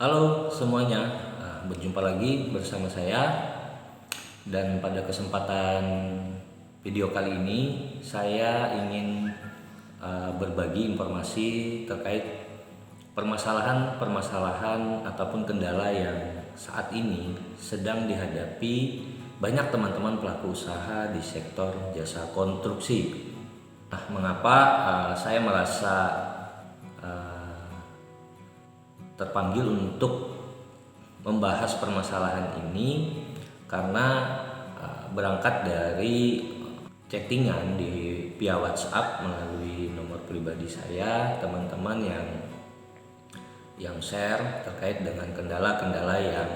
Halo semuanya, berjumpa lagi bersama saya. Dan pada kesempatan video kali ini saya ingin berbagi informasi terkait permasalahan ataupun kendala yang saat ini sedang dihadapi banyak teman-teman pelaku usaha di sektor jasa konstruksi. Nah, mengapa saya merasa terpanggil untuk membahas permasalahan ini? Karena berangkat dari chattingan di via WhatsApp melalui nomor pribadi saya, teman-teman yang share terkait dengan kendala-kendala yang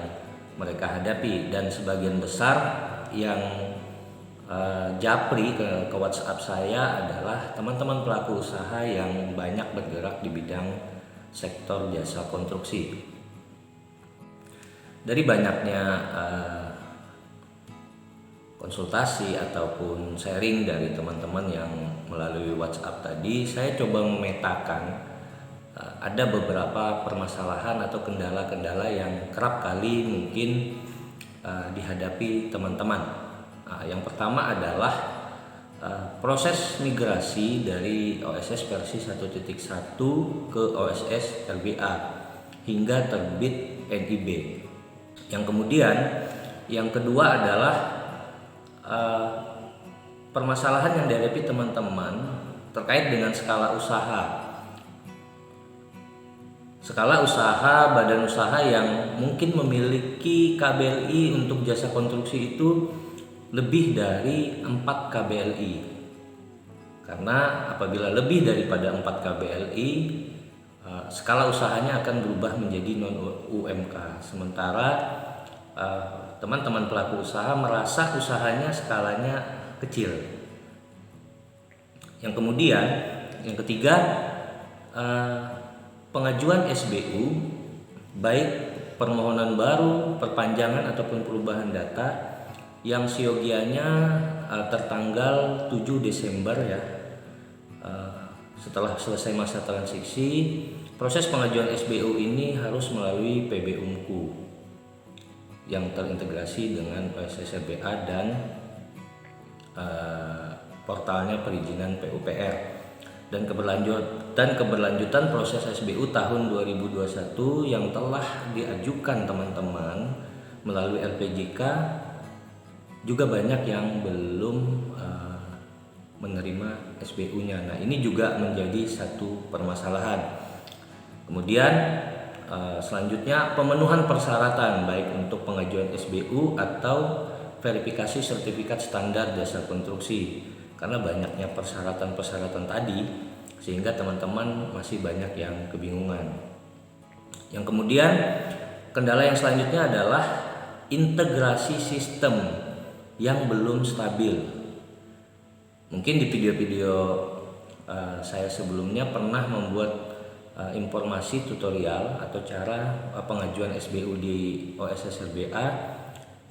mereka hadapi, dan sebagian besar yang japri ke WhatsApp saya adalah teman-teman pelaku usaha yang banyak bergerak di bidang sektor jasa konstruksi. Dari banyaknya konsultasi ataupun sharing dari teman-teman yang melalui WhatsApp tadi, saya coba memetakan ada beberapa permasalahan atau kendala-kendala yang kerap kali mungkin dihadapi teman-teman. Yang pertama adalah proses migrasi dari OSS versi 1.1 ke OSS LBA hingga terbit NIB. Yang kedua adalah permasalahan yang dihadapi teman-teman terkait dengan skala usaha. Skala usaha badan usaha yang mungkin memiliki KBLI untuk jasa konstruksi itu lebih dari 4 KBLI. Karena apabila lebih daripada 4 KBLI, skala usahanya akan berubah menjadi non UMK. Sementara teman-teman pelaku usaha merasa usahanya skalanya kecil. Yang ketiga, pengajuan SBU, baik permohonan baru, perpanjangan ataupun perubahan data yang siogianya tertanggal 7 Desember ya. Setelah selesai masa transisi, proses pengajuan SBU ini harus melalui PB Unku yang terintegrasi dengan OSS LBA dan portalnya perizinan PUPR. Dan keberlanjutan proses SBU tahun 2021 yang telah diajukan teman-teman melalui LPJK juga banyak yang belum menerima SBU-nya. Nah, ini juga menjadi satu permasalahan. Kemudian selanjutnya pemenuhan persyaratan baik untuk pengajuan SBU atau verifikasi sertifikat standar jasa konstruksi. Karena banyaknya persyaratan tadi sehingga teman-teman masih banyak yang kebingungan. Yang kemudian kendala yang selanjutnya adalah integrasi sistem yang belum stabil. Mungkin di video-video saya sebelumnya pernah membuat informasi tutorial atau cara pengajuan SBU di OSS LBA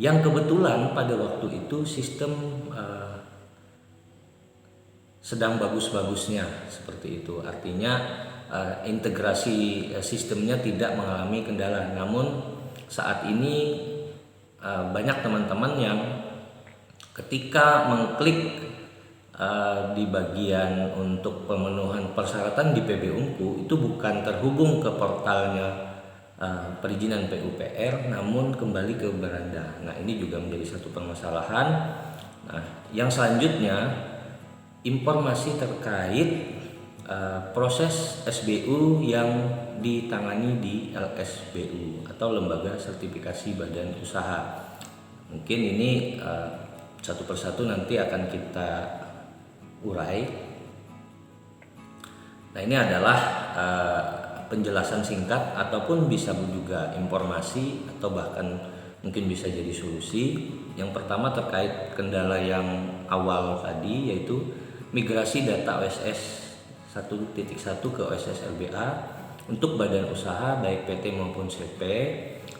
yang kebetulan pada waktu itu sistem sedang bagus-bagusnya seperti itu. Artinya integrasi sistemnya tidak mengalami kendala. Namun saat ini banyak teman-teman yang ketika mengklik di bagian untuk pemenuhan persyaratan di PB Unku itu bukan terhubung ke portalnya perizinan PUPR, namun kembali ke beranda. Nah, ini juga menjadi satu permasalahan. Nah, yang selanjutnya informasi terkait proses SBU yang ditangani di LSBU atau Lembaga Sertifikasi Badan Usaha. Mungkin ini satu persatu nanti akan kita urai. Nah, ini adalah penjelasan singkat ataupun bisa juga informasi atau bahkan mungkin bisa jadi solusi. Yang pertama terkait kendala yang awal tadi, yaitu migrasi data OSS 1.1 ke OSS LBA untuk badan usaha baik PT maupun CP.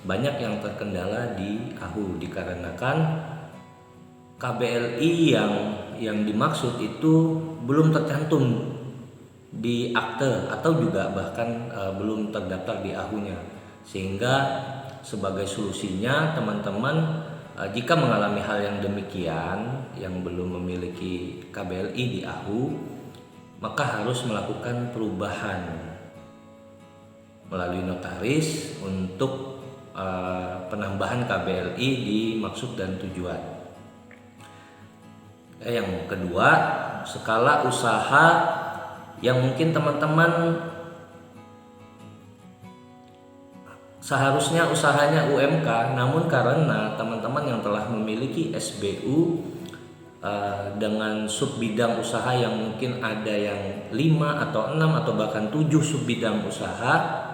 Banyak yang terkendala di AHU dikarenakan KBLI yang dimaksud itu belum tercantum di akte atau juga bahkan belum terdaftar di AHU-nya. Sehingga sebagai solusinya teman-teman jika mengalami hal yang demikian, yang belum memiliki KBLI di AHU, maka harus melakukan perubahan melalui notaris untuk penambahan KBLI di maksud dan tujuan. Yang kedua, skala usaha yang mungkin teman-teman seharusnya usahanya UMK, namun karena teman-teman yang telah memiliki SBU dengan sub bidang usaha yang mungkin ada yang 5 atau 6 atau bahkan 7 sub bidang usaha,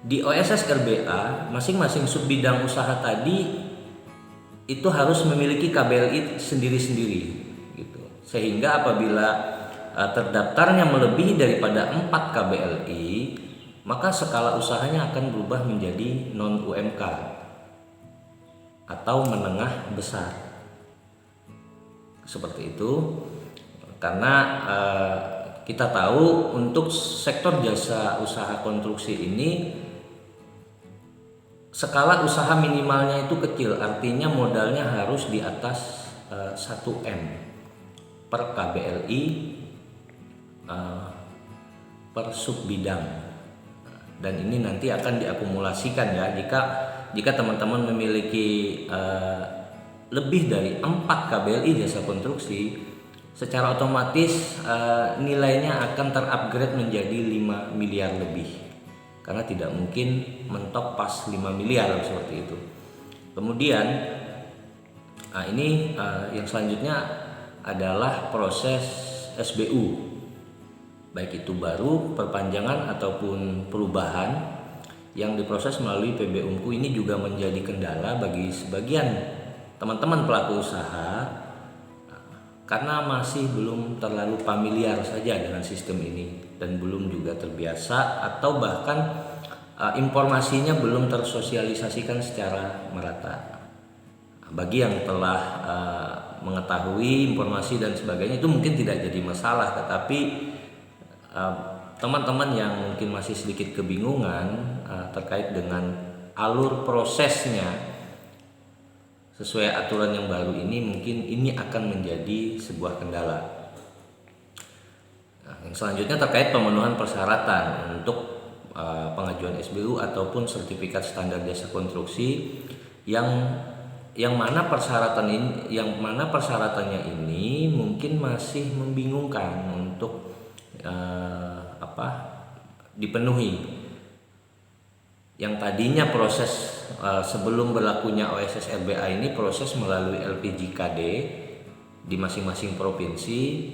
di OSS RBA masing-masing sub bidang usaha tadi itu harus memiliki KBLI sendiri-sendiri gitu. Sehingga apabila terdaftarnya melebihi daripada 4 KBLI, maka skala usahanya akan berubah menjadi non UMK atau menengah besar. Seperti itu. Karena kita tahu untuk sektor jasa usaha konstruksi ini skala usaha minimalnya itu kecil, artinya modalnya harus di atas 1M per KBLI per sub bidang. Dan ini nanti akan diakumulasikan ya, jika teman-teman memiliki lebih dari 4 KBLI jasa konstruksi, secara otomatis nilainya akan terupgrade menjadi 5 miliar lebih, karena tidak mungkin mentok pas 5 miliar seperti itu. Kemudian ini yang selanjutnya adalah proses SBU, baik itu baru, perpanjangan ataupun perubahan yang diproses melalui PB Unku. Ini juga menjadi kendala bagi sebagian teman-teman pelaku usaha karena masih belum terlalu familiar saja dengan sistem ini dan belum juga terbiasa, atau bahkan informasinya belum tersosialisasikan secara merata. Bagi yang telah mengetahui informasi dan sebagainya itu mungkin tidak jadi masalah, tetapi teman-teman yang mungkin masih sedikit kebingungan terkait dengan alur prosesnya sesuai aturan yang baru ini, mungkin ini akan menjadi sebuah kendala. Yang selanjutnya terkait pemenuhan persyaratan untuk pengajuan SBU ataupun sertifikat standar jasa konstruksi yang mana persyaratannya ini mungkin masih membingungkan untuk dipenuhi. Yang tadinya proses sebelum berlakunya OSS RBA ini proses melalui LPJKD di masing-masing provinsi,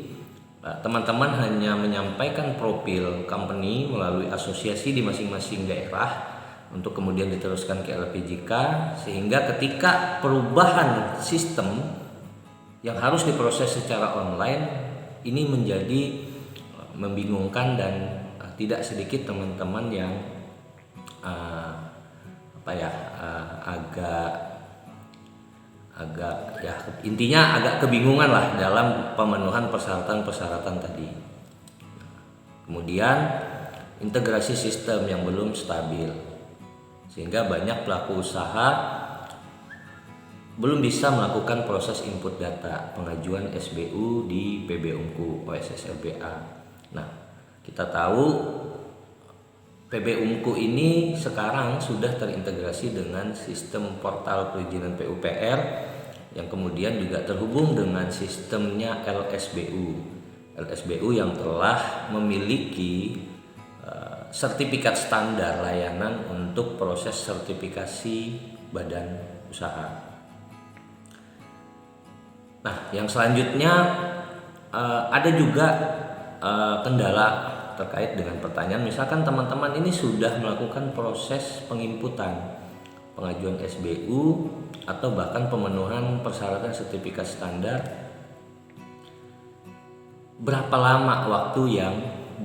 teman-teman hanya menyampaikan profil company melalui asosiasi di masing-masing daerah untuk kemudian diteruskan ke LPJK, sehingga ketika perubahan sistem yang harus diproses secara online ini menjadi membingungkan, dan tidak sedikit teman-teman yang intinya agak kebingungan lah dalam pemenuhan persyaratan tadi. Kemudian integrasi sistem yang belum stabil, sehingga banyak pelaku usaha belum bisa melakukan proses input data pengajuan SBU di PB Unku OSS RBA. Nah, kita tahu PB Unku ini sekarang sudah terintegrasi dengan sistem portal perizinan PUPR yang kemudian juga terhubung dengan sistemnya LSBU yang telah memiliki sertifikat standar layanan untuk proses sertifikasi badan usaha. Nah, yang selanjutnya ada juga kendala terkait dengan pertanyaan, misalkan teman-teman ini sudah melakukan proses penginputan pengajuan SBU atau bahkan pemenuhan persyaratan sertifikat standar, berapa lama waktu yang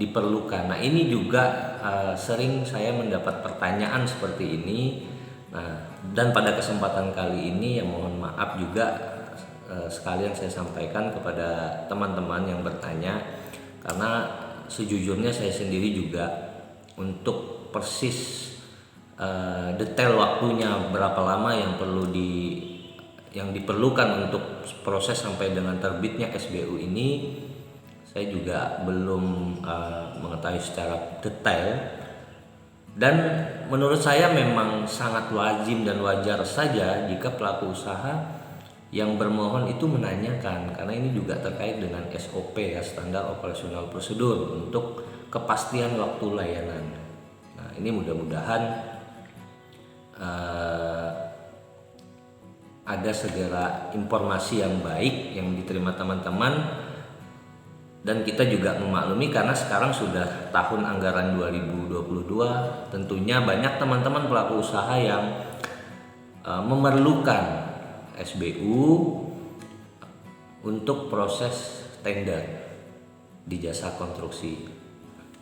diperlukan? Nah, ini juga sering saya mendapat pertanyaan seperti ini. Nah, dan pada kesempatan kali ini mohon maaf juga sekalian saya sampaikan kepada teman-teman yang bertanya, karena sejujurnya saya sendiri juga untuk persis detail waktunya berapa lama yang diperlukan untuk proses sampai dengan terbitnya SBU ini, saya juga belum mengetahui secara detail. Dan menurut saya memang sangat lazim dan wajar saja jika pelaku usaha yang bermohon itu menanyakan, karena ini juga terkait dengan SOP ya, standar operasional prosedur untuk kepastian waktu layanan. Nah, ini mudah-mudahan ada segera informasi yang baik yang diterima teman-teman, dan kita juga memaklumi karena sekarang sudah tahun anggaran 2022, tentunya banyak teman-teman pelaku usaha yang memerlukan SBU untuk proses tender di jasa konstruksi.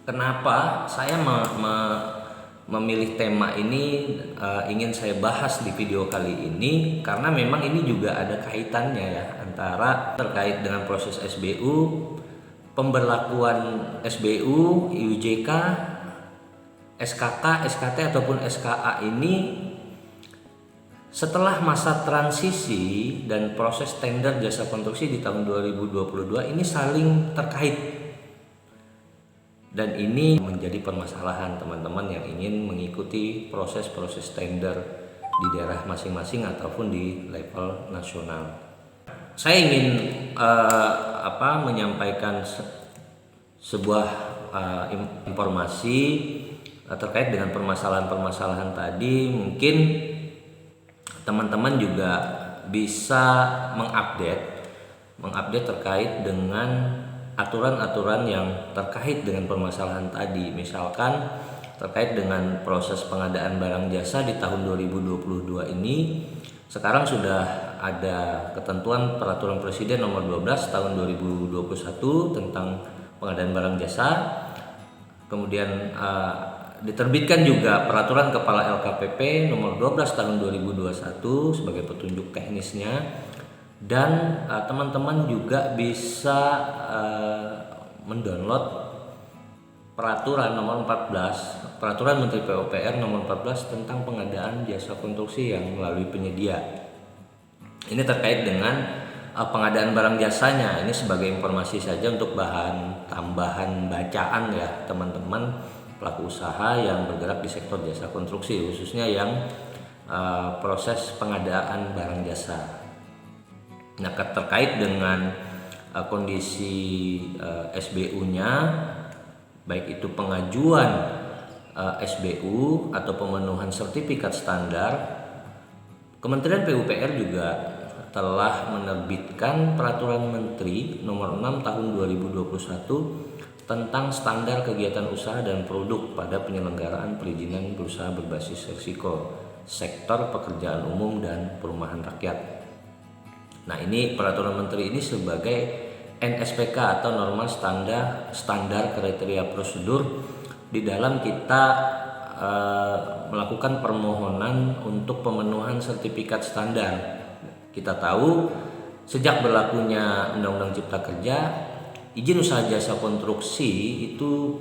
Kenapa saya memilih tema ini ingin saya bahas di video kali ini, karena memang ini juga ada kaitannya ya, antara terkait dengan proses SBU, pemberlakuan SBU, IUJK, SKK, SKT ataupun SKA ini setelah masa transisi dan proses tender jasa konstruksi di tahun 2022 ini saling terkait. Dan ini menjadi permasalahan teman-teman yang ingin mengikuti proses-proses tender di daerah masing-masing ataupun di level nasional. Saya ingin menyampaikan sebuah informasi terkait dengan permasalahan-permasalahan tadi. Mungkin teman-teman juga bisa mengupdate terkait dengan aturan-aturan yang terkait dengan permasalahan tadi. Misalkan terkait dengan proses pengadaan barang jasa di tahun 2022 ini, sekarang sudah ada ketentuan Peraturan Presiden Nomor 12 Tahun 2021 tentang pengadaan barang jasa. Kemudian diterbitkan juga Peraturan Kepala LKPP Nomor 12 Tahun 2021 sebagai petunjuk teknisnya. Dan teman-teman juga bisa mendownload Peraturan Nomor 14, Peraturan Menteri PUPR Nomor 14 tentang pengadaan jasa konstruksi yang melalui penyedia. Ini terkait dengan pengadaan barang jasanya. Ini sebagai informasi saja untuk bahan tambahan bacaan ya teman-teman pelaku usaha yang bergerak di sektor jasa konstruksi, khususnya yang proses pengadaan barang jasa. Nah, terkait dengan kondisi SBU-nya, baik itu pengajuan SBU atau pemenuhan sertifikat standar, Kementerian PUPR juga telah menerbitkan Peraturan Menteri Nomor 6 Tahun 2021 tentang standar kegiatan usaha dan produk pada penyelenggaraan perizinan berusaha berbasis risiko sektor pekerjaan umum dan perumahan rakyat. Nah, ini peraturan menteri ini sebagai NSPK atau normal standar kriteria prosedur di dalam kita melakukan permohonan untuk pemenuhan sertifikat standar. Kita tahu sejak berlakunya Undang-Undang Cipta Kerja, izin usaha jasa konstruksi itu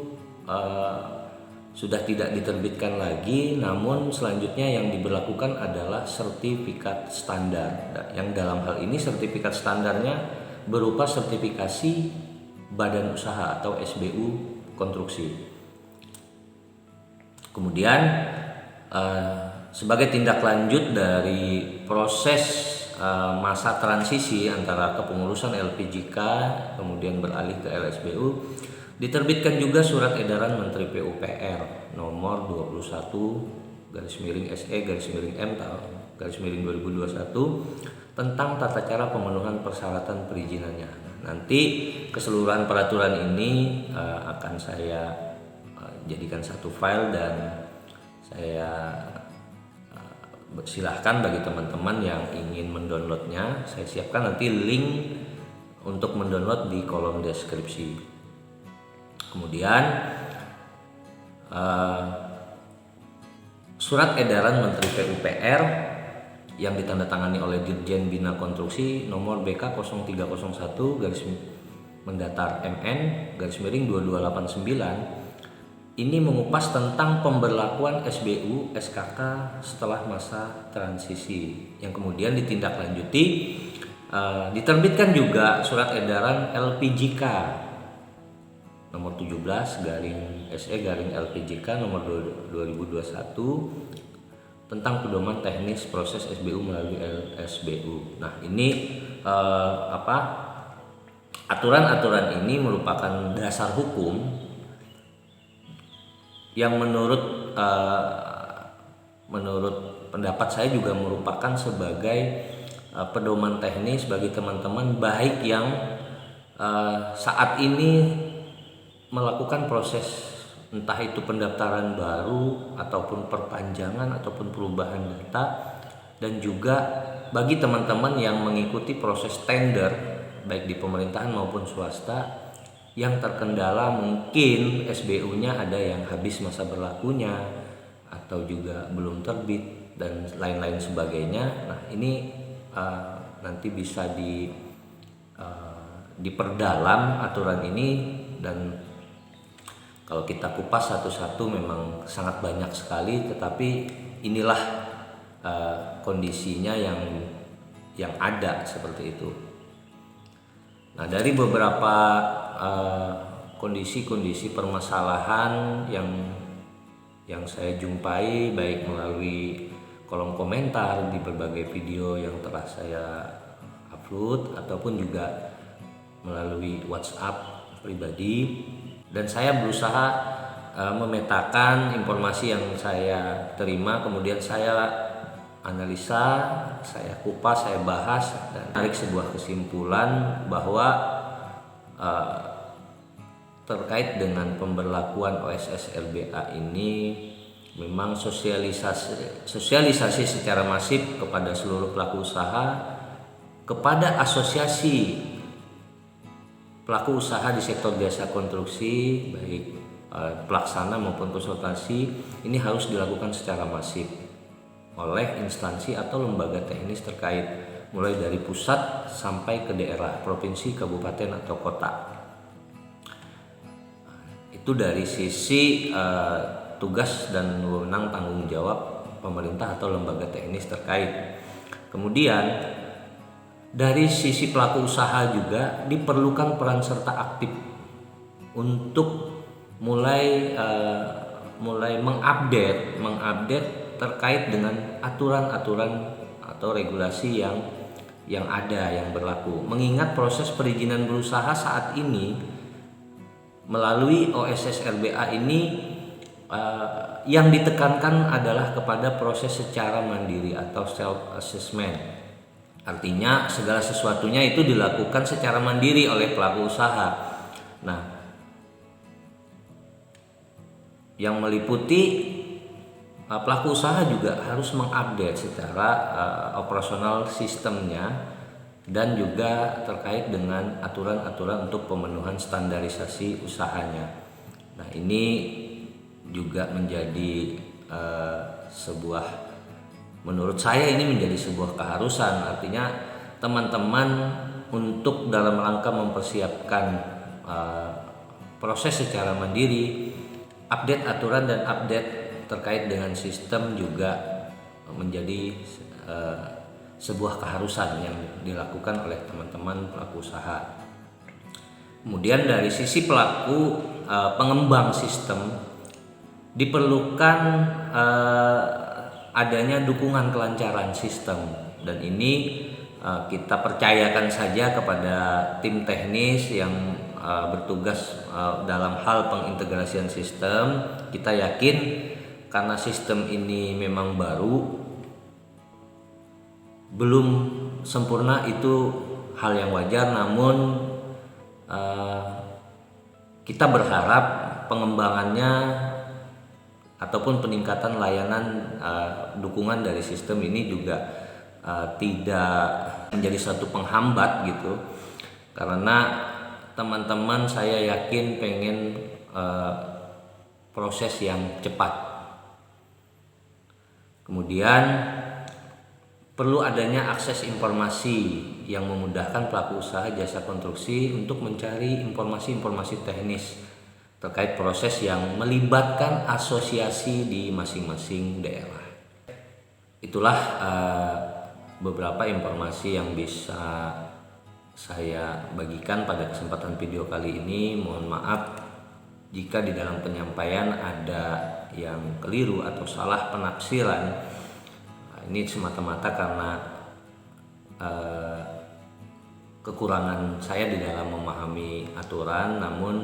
sudah tidak diterbitkan lagi, namun selanjutnya yang diberlakukan adalah sertifikat standar. Yang dalam hal ini sertifikat standarnya berupa sertifikasi badan usaha atau SBU konstruksi. Kemudian sebagai tindak lanjut dari proses masa transisi antara kepengurusan LPJK kemudian beralih ke LSBU, diterbitkan juga Surat Edaran Menteri PUPR Nomor 21/SE/M/2021 tentang tata cara pemenuhan persyaratan perizinannya. Nanti keseluruhan peraturan ini akan saya jadikan satu file dan saya silahkan bagi teman-teman yang ingin mendownloadnya. Saya siapkan nanti link untuk mendownload di kolom deskripsi. Kemudian Surat Edaran Menteri PUPR yang ditandatangani oleh Dirjen Bina Konstruksi nomor BK 0301/MN/2289 ini mengupas tentang pemberlakuan SBU SKK setelah masa transisi, yang kemudian ditindaklanjuti diterbitkan juga surat edaran LPJK nomor 17 garing SE garing LPJK nomor 2021 tentang pedoman teknis proses SBU melalui LSBU. Nah, ini aturan-aturan ini merupakan dasar hukum yang menurut pendapat saya juga merupakan sebagai pedoman teknis bagi teman-teman baik yang saat ini melakukan proses entah itu pendaftaran baru ataupun perpanjangan ataupun perubahan data, dan juga bagi teman-teman yang mengikuti proses tender baik di pemerintahan maupun swasta yang terkendala mungkin SBU-nya ada yang habis masa berlakunya atau juga belum terbit dan lain-lain sebagainya. Nah, ini nanti bisa diperdalam aturan ini, dan kalau kita kupas satu-satu memang sangat banyak sekali, tetapi inilah kondisinya yang ada seperti itu. Nah, dari beberapa kondisi-kondisi permasalahan yang saya jumpai baik melalui kolom komentar di berbagai video yang telah saya upload ataupun juga melalui WhatsApp pribadi, dan saya berusaha memetakan informasi yang saya terima, kemudian saya analisa, saya kupas, saya bahas, dan tarik sebuah kesimpulan bahwa terkait dengan pemberlakuan OSS LBA ini memang sosialisasi secara masif kepada seluruh pelaku usaha, kepada asosiasi pelaku usaha di sektor jasa konstruksi baik pelaksana maupun konsultasi, ini harus dilakukan secara masif oleh instansi atau lembaga teknis terkait, mulai dari pusat sampai ke daerah, provinsi, kabupaten atau kota. Itu dari sisi tugas dan wewenang tanggung jawab pemerintah atau lembaga teknis terkait. Kemudian dari sisi pelaku usaha juga diperlukan peran serta aktif untuk mulai mengupdate terkait dengan aturan-aturan atau regulasi yang ada, yang berlaku. Mengingat proses perizinan berusaha saat ini melalui OSS LBA ini yang ditekankan adalah kepada proses secara mandiri atau self assessment. Artinya segala sesuatunya itu dilakukan secara mandiri oleh pelaku usaha. Nah, yang meliputi pelaku usaha juga harus mengupdate secara operasional sistemnya, dan juga terkait dengan aturan-aturan untuk pemenuhan standarisasi usahanya. Nah, ini juga menjadi menurut saya ini menjadi sebuah keharusan. Artinya teman-teman untuk dalam rangka mempersiapkan proses secara mandiri, update aturan dan update terkait dengan sistem juga menjadi sebuah keharusan yang dilakukan oleh teman-teman pelaku usaha. Kemudian dari sisi pelaku pengembang sistem diperlukan adanya dukungan kelancaran sistem, dan ini kita percayakan saja kepada tim teknis yang bertugas dalam hal pengintegrasian sistem. Kita yakin karena sistem ini memang baru, belum sempurna, itu hal yang wajar, namun kita berharap pengembangannya ataupun peningkatan layanan dukungan dari sistem ini juga tidak menjadi satu penghambat gitu, karena teman-teman saya yakin pengen proses yang cepat. Kemudian perlu adanya akses informasi yang memudahkan pelaku usaha jasa konstruksi untuk mencari informasi-informasi teknis terkait proses yang melibatkan asosiasi di masing-masing daerah. Itulah beberapa informasi yang bisa saya bagikan pada kesempatan video kali ini. Mohon maaf jika di dalam penyampaian ada yang keliru atau salah penafsiran. Ini semata-mata karena kekurangan saya di dalam memahami aturan, namun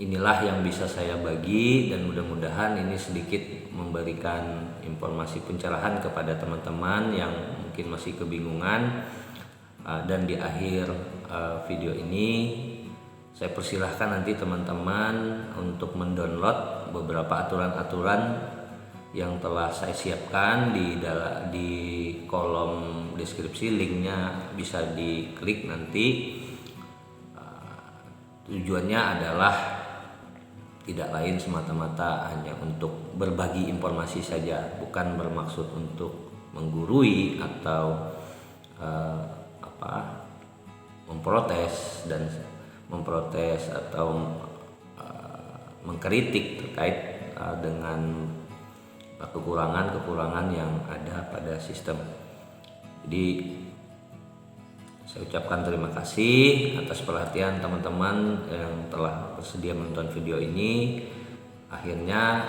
inilah yang bisa saya bagi dan mudah-mudahan ini sedikit memberikan informasi pencerahan kepada teman-teman yang mungkin masih kebingungan. Dan di akhir video ini saya persilahkan nanti teman-teman untuk mendownload beberapa aturan-aturan yang telah saya siapkan di kolom deskripsi, linknya bisa diklik nanti. Tujuannya adalah tidak lain semata-mata hanya untuk berbagi informasi saja, bukan bermaksud untuk menggurui atau memprotes atau mengkritik terkait dengan kekurangan yang ada pada sistem. Jadi saya ucapkan terima kasih atas perhatian teman-teman yang telah bersedia menonton video ini. Akhirnya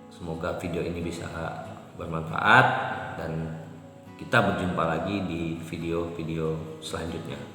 semoga video ini bisa bermanfaat dan kita berjumpa lagi di video-video selanjutnya.